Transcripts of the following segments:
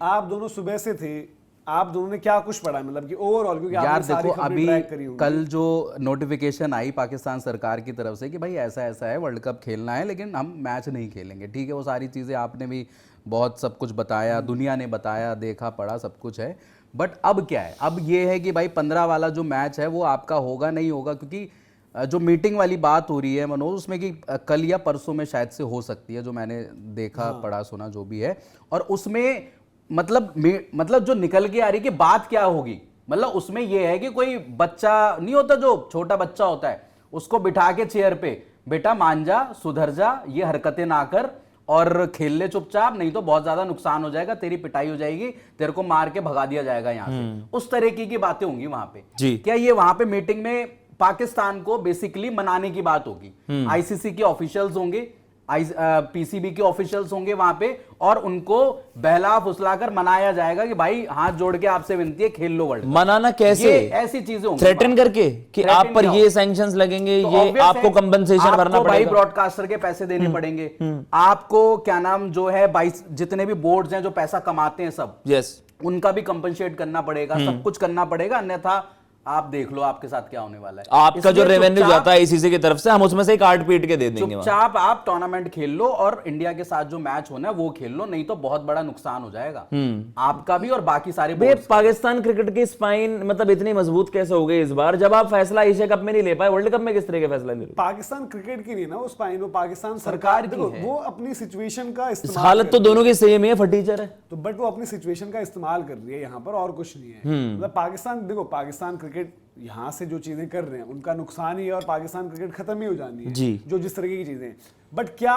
आप दोनों सुबह से थे, आप दोनों ने क्या कुछ पढ़ा, मतलब कि ओवरऑल, क्योंकि यार आपने सारी देखो, खबरें अभी ट्रैक करी होंगी। कल जो नोटिफिकेशन आई पाकिस्तान सरकार की तरफ से कि भाई ऐसा ऐसा है, वर्ल्ड कप खेलना है लेकिन हम मैच नहीं खेलेंगे, ठीक है, वो सारी चीज़ें आपने भी बहुत सब कुछ बताया, दुनिया ने बताया, देखा पढ़ा, सब कुछ है। बट अब क्या है, अब ये है कि भाई 15 वाला जो मैच है वो आपका होगा नहीं होगा, क्योंकि जो मीटिंग वाली बात हो रही है मनोज, उसमें कि कल या परसों में शायद से हो सकती है, जो मैंने देखा पढ़ा सुना जो भी है, और उसमें मतलब जो निकल के आ रही कि बात क्या होगी, मतलब उसमें यह है कि कोई बच्चा नहीं होता, जो छोटा बच्चा होता है उसको बिठा के चेयर पे, बेटा मान जा, सुधर जा, ये हरकतें ना कर और खेल ले चुपचाप, नहीं तो बहुत ज्यादा नुकसान हो जाएगा, तेरी पिटाई हो जाएगी, तेरे को मार के भगा दिया जाएगा यहां से, उस तरीके की बातें होंगी वहां पे जी। क्या ये वहां पे मीटिंग में पाकिस्तान को बेसिकली मनाने की बात होगी, आईसीसी के ऑफिशियल्स होंगे, पीसीबी के ऑफिशियल्स होंगे वहां पे, और उनको बहला फुसलाकर मनाया जाएगा कि भाई हाथ जोड़ के आपसे विनती है, खेल लो वर्ल्ड कप। मनाना कैसे? ये ऐसी चीजें होंगी, थ्रेटन करके कि आप पर ये सैंक्शंस लगेंगे, तो ये आपको कंपनसेशन भरना भाई पड़ेगा, ब्रॉडकास्टर के पैसे देने पड़ेंगे आपको, क्या नाम जो है 22 जितने भी बोर्ड्स हैं जो पैसा कमाते हैं सब, यस, उनका भी कंपनसेट करना पड़ेगा, सब कुछ करना पड़ेगा, अन्यथा आप देख लो आपके साथ क्या होने वाला है। आपका जो रेवेन्यू जाता है आईसीसी की तरफ से, हम उसमें से काट पीट के दे देंगे। चुपचाप आप टूर्नामेंट खेल लो और इंडिया के साथ जो मैच होना है वो खेल लो, नहीं तो बहुत बड़ा नुकसान हो जाएगा आपका भी और बाकी सारे बोर्ड्स का। पाकिस्तान क्रिकेट की स्पाइन मतलब इतनी मजबूत कैसे हो गई इस बार, जब आप फैसला एशिया कप में नहीं ले पाए, वर्ल्ड कप में किस तरह के फैसला ले? पाकिस्तान क्रिकेट की नहीं ना वो स्पाइन, वो पाकिस्तान सरकार की है। वो अपनी सिचुएशन का इस्तेमाल, हालत तो दोनों की सेम है, फटीचर है तो, बट वो अपनी सिचुएशन का इस्तेमाल कर रही है यहाँ पर, और कुछ नहीं है। मतलब पाकिस्तान, देखो पाकिस्तान क्रिकेट यहाँ से जो चीजें कर रहे हैं उनका नुकसान ही है, और पाकिस्तान क्रिकेट खत्म ही हो जानी है जी। जो जिस तरीके की चीजें, बट क्या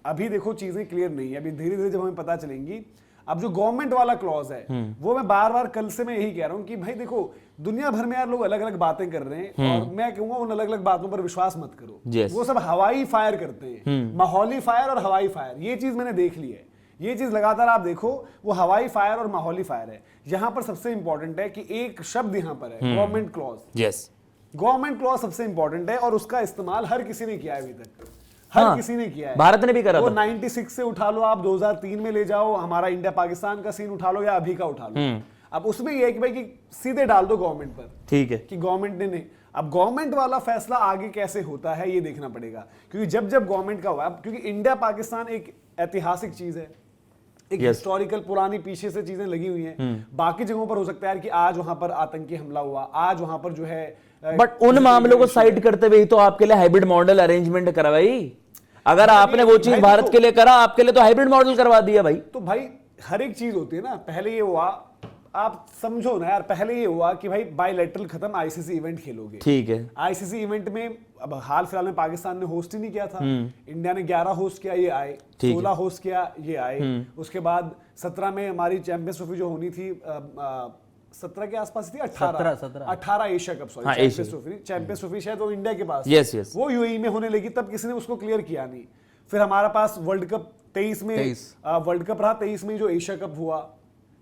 अभी देखो चीजें क्लियर नहीं है, अभी धीरे धीरे जब हमें पता चलेंगी। अब जो गवर्नमेंट वाला क्लॉज है वो मैं बार बार कल से मैं यही कह रहा हूँ कि भाई देखो, दुनिया भर में यार लोग अलग अलग बातें कर रहे हैं, और मैं कहूंगा उन अलग अलग बातों पर विश्वास मत करो। वो सब हवाई फायर करते हैं, माहौली फायर और हवाई फायर, ये चीज मैंने देख ली है। ये चीज लगातार आप देखो, वो हवाई फायर और माहौली फायर है। यहां पर सबसे इंपॉर्टेंट है कि एक शब्द यहां पर है, government clause. Yes, government clause सबसे इंपॉर्टेंट है, और उसका इस्तेमाल हर किसी ने किया है अभी तक, हर किसी ने किया है। भारत ने भी करा वो था। 96 से उठा लो, आप 2003 में ले जाओ, हमारा इंडिया पाकिस्तान का सीन उठा लो, या अभी का उठा लो। अब उसमें यह है कि भाई कि सीधे डाल दो गवर्नमेंट पर, ठीक है, कि गवर्नमेंट ने नहीं। अब गवर्नमेंट वाला फैसला आगे कैसे होता है ये देखना पड़ेगा, क्योंकि जब गवर्नमेंट का हुआ, क्योंकि इंडिया पाकिस्तान एक ऐतिहासिक चीज है, एक हिस्टोरिकल पुरानी पीछे से चीजें लगी हुई हैं। बाकी जगहों पर हो सकता है कि आज वहां पर आतंकी हमला हुआ, आज वहां पर जो है, बट उन मामलों को साइड करते हुए तो आपके लिए हाइब्रिड मॉडल अरेंजमेंट करवाई। अगर आपने वो चीज भारत के लिए करा, आपके लिए तो हाइब्रिड मॉडल करवा दिया भाई। तो भाई हर एक चीज होती है ना, पहले ये हुआ, आप समझो ना यार, पहले ये हुआ कि भाई बायलैटरल खत्म, आईसीसी इवेंट खेलोगे, ठीक है। आईसीसी इवेंट में अब हाल फिलहाल में पाकिस्तान ने होस्ट ही नहीं किया था, इंडिया ने 11 होस्ट किया, ये आए, 16 होस्ट किया, ये आए। उसके बाद 17 में हमारी चैंपियंस ट्रॉफी जो होनी थी, 17 के आसपास थी, 18 Asia cup, sorry champions trophy शायद वो इंडिया के पास, वो यूएई में होने लगी, तब किसी ने उसको क्लियर किया नहीं। फिर हमारा पास वर्ल्ड कप 23 में वर्ल्ड कप रहा, 23 में जो एशिया कप हुआ,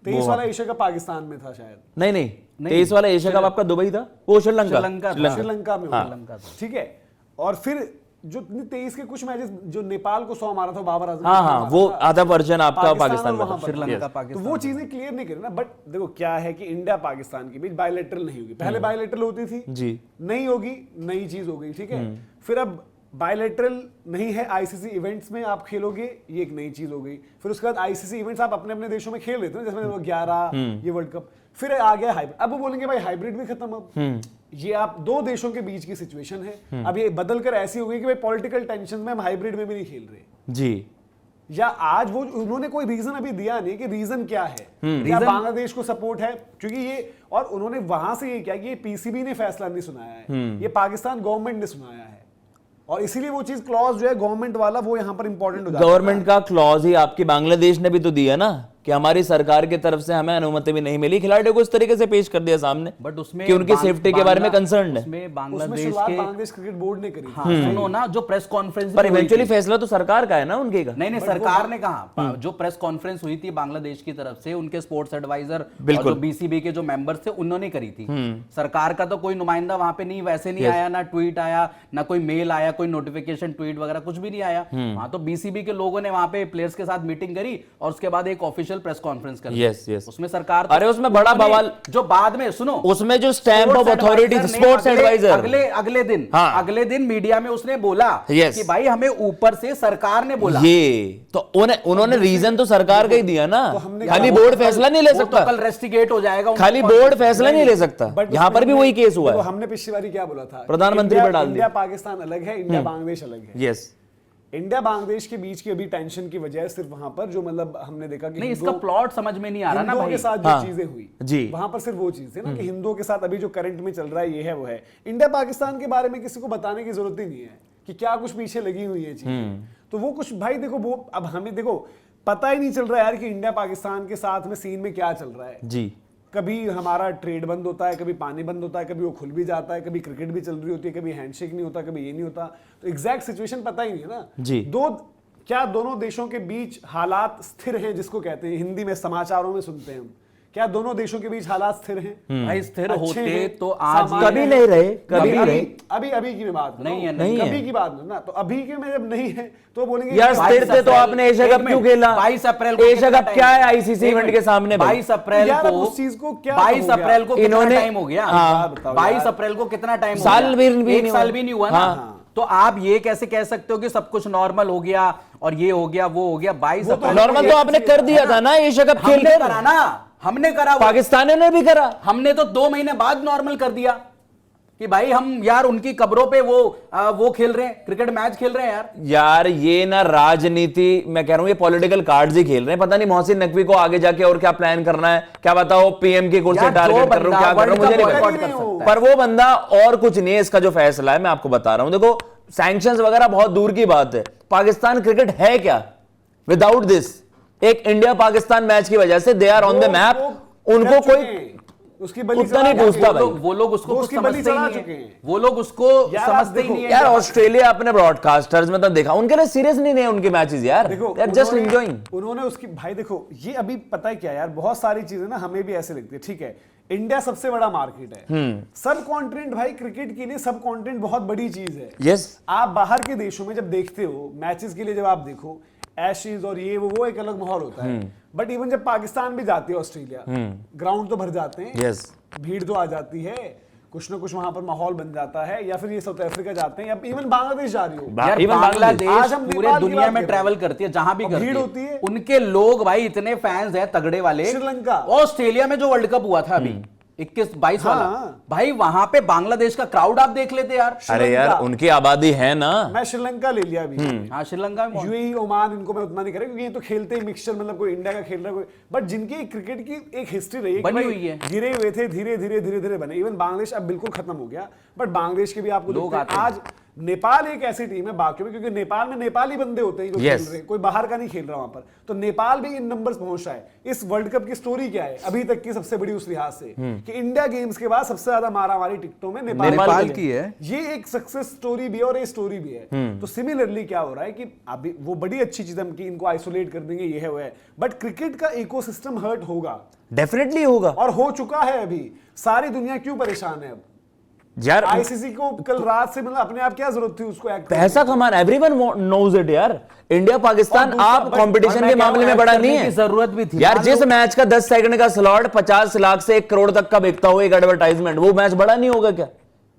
23 वाला एशिया कप पाकिस्तान में था शायद, नहीं 23 वाला एशिया कप आपका दुबई था, वो श्रीलंका में हुआ, ठीक है। और फिर जो 23 के कुछ मैचेस जो नेपाल को 100 मारा था बाबर आजम, हाँ, वो आधा वर्जन आपका पाकिस्तान में था, श्रीलंका तो वो चीजें क्लियर नहीं करी ना। बट देखो क्या है कि इंडिया पाकिस्तान के बीच बायलैटरल नहीं होगी, पहले बायलैटरल होती थी जी, नहीं होगी, नई चीज हो गई, ठीक है। फिर अब बायलैटरल नहीं है, आईसीसी इवेंट्स में आप खेलोगे, ये एक नई चीज हो गई। फिर उसके बाद आईसीसी इवेंट्स आप अपने अपने देशों में खेल लेते हो, जैसे 11 ये वर्ल्ड कप, फिर आ गया हाइब्रिड। अब वो बोलेंगे भाई हाइब्रिड भी खत्म, अब ये आप दो देशों के बीच की सिचुएशन है, अब ये बदल कर ऐसी हो गई कि भाई पॉलिटिकल टेंशन में हम हाइब्रिड में भी नहीं खेल रहे जी। या आज वो उन्होंने कोई रीजन अभी दिया नहीं कि रीजन क्या है, क्या बांग्लादेश को सपोर्ट है, क्योंकि ये, और उन्होंने वहां से ये क्या कि ये पीसीबी ने फैसला नहीं सुनाया है, ये पाकिस्तान गवर्नमेंट ने सुनाया है, और इसीलिए वो चीज क्लॉज जो है गवर्नमेंट वाला, वो यहां पर इंपॉर्टेंट हो जाता है। गवर्नमेंट का क्लॉज ही आपकी बांग्लादेश ने भी तो दिया ना, कि हमारी सरकार की तरफ से हमें अनुमति भी नहीं मिली, खिलाड़ियों को इस तरीके से पेश कर दिया सामने, बट उसमें कि उनकी सेफ्टी के बारे में कंसर्न है। उसमें बांग्लादेश क्रिकेट बोर्ड ने करी, सुनो ना, जो प्रेस कॉन्फ्रेंस पर इवेंचुअली फैसला तो सरकार का है ना, उनके का नहीं, सरकार ने कहा, जो प्रेस कॉन्फ्रेंस हुई थी बांग्लादेश की तरफ से, उनके स्पोर्ट्स एडवाइजर और जो बीसीबी के जो मेंबर्स थे उन्होंने करी थी। सरकार का तो कोई नुमाइंदा वहां पे नहीं, वैसे नहीं आया, ना ट्वीट आया, ना कोई मेल आया, कोई नोटिफिकेशन ट्वीट वगैरह कुछ भी नहीं आया। वहां तो बीसीबी के लोगों ने वहां पे प्लेयर्स के साथ मीटिंग करी, और उसके बाद एक ऑफिशियल प्रेस कॉन्फ्रेंस कर यस यस उसमें सरकार अरे उसमें बड़ा बवाल जो बाद में सुनो उसमें जो stamp of authority sports adviser अगले दिन मीडिया में उसने बोला कि भाई हमें ऊपर से सरकार ने बोला ये तो उन्होंने रीजन तो सरकार का ही दिया ना, खाली बोर्ड फैसला नहीं ले सकता, कल रेस्टिगेट हो जाएगा, खाली बोर्ड फैसला नहीं ले सकता। यहाँ पर भी वही केस हुआ है। हमने पिछली बार क्या बोला था, प्रधानमंत्री पर डाल दिया। इंडिया पाकिस्तान अलग है, इंडिया बांग्लादेश अलग है। यस, इंडिया बांग्लादेश के बीच की अभी टेंशन की वजह सिर्फ वहां पर जो मतलब हमने देखा कि नहीं, इसका प्लॉट समझ में नहीं आ रहा ना भाई, के साथ जो चीजें हुई जी, वहां पर सिर्फ वो चीज थी ना कि हिंदुओं के साथ अभी जो करंट में चल रहा है ये है वो है। इंडिया पाकिस्तान के बारे में किसी को बताने की जरूरत ही नहीं है कि क्या कुछ पीछे लगी हुई है चीजें। तो वो कुछ भाई देखो, वो अब हमें देखो पता ही नहीं चल रहा यार कि इंडिया पाकिस्तान के साथ में सीन में क्या चल रहा है जी। कभी हमारा ट्रेड बंद होता है, कभी पानी बंद होता है, कभी वो खुल भी जाता है, कभी क्रिकेट भी चल रही होती है, कभी हैंडशेक नहीं होता, कभी ये नहीं होता। तो एग्जैक्ट सिचुएशन पता ही नहीं है ना जी। क्या दोनों देशों के बीच हालात स्थिर हैं, जिसको कहते हैं हिंदी में समाचारों में सुनते हैं हम, क्या दोनों देशों के बीच हालात स्थिर हैं? भाई स्थिर अच्छे होते हैं, तो आज सामान्य कभी हैं। नहीं रहे, कभी नहीं रहे। अभी की मैं बात कर रहा हूं। नहीं है। कभी की बात ना, तो अभी के में जब नहीं है तो बोलेंगे यार स्थिर थे तो आपने एशिया कप क्यों खेला? 22 अप्रैल को एशिया कप क्या है आईसीसी इवेंट के सामने? 22 अप्रैल यार, अब को उस चीज को क्या 22 अप्रैल को कितना इन्होंने- टाइम हो गया? हाँ, 22 अप्रैल को कितना टाइम हो साल गया? भी नहीं एक साल भी नहीं हुआ ना। हाँ। तो आप ये कैसे कह सकते हो कि सब कुछ नॉर्मल हो गया और ये हो गया वो हो गया? 22 अप्रैल नॉर्मल तो आपने कर दिया था ना एशिया कप खेल हमने कर, करा ना, हमने करा वो। पाकिस्तानियों ने भी करा। हमने तो 2 महीने बाद नॉर्मल कर दिया कि भाई हम यार उनकी कब्रों पे वो खेल रहे हैं, क्रिकेट मैच खेल रहे हैं यार ये ना राजनीति, मैं कह रहा हूं ये पॉलिटिकल कार्ड्स ही खेल रहे हैं। पता नहीं मोहसिन नकवी को आगे जाके और क्या प्लान करना है, क्या बताओ पीएम की कुर्सी टारगेट कर रहा हूं, क्या कर रहा हूं मुझे नहीं पता। पर वो बंदा और कुछ नहीं है, इसका जो फैसला है मैं आपको बता रहा हूं। देखो सैंक्शंस वगैरह बहुत दूर की बात है, पाकिस्तान क्रिकेट है क्या विदाउट दिस? एक इंडिया पाकिस्तान मैच की वजह से they are on the map. उनको कोई उसकी बलि उतना नहीं पूछता भाई। वो लोग उसको कुछ समझते ही नहीं है, वो लोग उसको समझते ही नहीं है। यार ऑस्ट्रेलिया अपने ब्रॉडकास्टर्स में तो देखा, उनके लिए सीरियस नहीं है उनके मैचेस यार, दे आर जस्ट एंजॉयिंग। उन्होंने उसकी भाई देखो ये अभी पता है क्या यार, बहुत सारी चीजें ना हमें भी ऐसे लगती है। ठीक है, इंडिया सबसे बड़ा मार्केट है, सब कॉन्टिनेंट भाई क्रिकेट के लिए सब कॉन्टिनेंट बहुत बड़ी चीज है। यस, आप बाहर के देशों में जब देखते हो मैचेस के लिए, जब आप देखो एशेज और ये वो एक अलग माहौल होता है। बट इवन जब पाकिस्तान भी जाती है ऑस्ट्रेलिया, ग्राउंड तो भर जाते हैं, यस, भीड़ तो आ जाती है, कुछ ना कुछ वहां पर माहौल बन जाता है। या फिर ये साउथ अफ्रीका जाते हैं या इवन बांग्लादेश जा रही हो, यार इवन बांग्लादेश आज हम पूरे नेपाल की दुनिया बात में कर ट्रैवल रहे हैं। करती है, जहां भी और करती भीड़ है होती है। उनके लोग भाई इतने फैंस हैं तगड़े वाले। श्रीलंका, ऑस्ट्रेलिया में जो वर्ल्ड कप हुआ था अभी 21-22 वाला, हाँ। भाई वहां पे बांग्लादेश का क्राउड आप देख लेते यार। अरे यार उनकी आबादी है ना। मैं श्रीलंका ले लिया अभी, हाँ श्रीलंका में यूएई, ओमान, इनको मैं उतना नहीं करें क्योंकि ये तो खेलते ही मिक्सचर, मतलब कोई इंडिया का खेल रहा है कोई, बट जिनकी क्रिकेट की एक हिस्ट्री रही है बनी हुई है, गिरे हुए थे, धीरे धीरे बने। इवन बांग्लादेश अब बिल्कुल खत्म हो गया, बट बांग्लादेश के भी आपको लोग देखते हैं। आज नेपाल एक ऐसी टीम है बाकी में, क्योंकि नेपाल में नेपाली बंदे होते हैं जो खेल रहे हैं, कोई बाहर का नहीं खेल रहा वहां पर, तो नेपाल भी इन नंबर्स पहुंच रहा है। इस वर्ल्ड कप की स्टोरी क्या है अभी तक की सबसे बड़ी उस लिहाज से कि इंडिया गेम्स के बाद सबसे ज्यादा मारामारी टिकटों में नेपाल की है। ये एक सक्सेस स्टोरी भी है और ये स्टोरी भी है। तो सिमिलरली क्या हो रहा है कि अभी वो बड़ी अच्छी चीज हम कि इनको आइसोलेट कर देंगे, ये है वो है, बट क्रिकेट का इकोसिस्टम हर्ट होगा, डेफिनेटली होगा, और हो चुका है। अभी सारी दुनिया क्यों परेशान है अब? यार आईसीसी को कल रात से मतलब अपने आप क्या जरूरत थी उसको एक्ट पैसा कमाना, एवरीवन नोज इट यार। इंडिया पाकिस्तान आप कंपटीशन के मामले में बड़ा नहीं है, जरूरत भी थी यार। जिस मैच का 10 सेकंड का स्लॉट 50 लाख से 1 करोड़ तक का बिकता हो एक एडवर्टाइजमेंट, वो मैच बड़ा नहीं होगा क्या?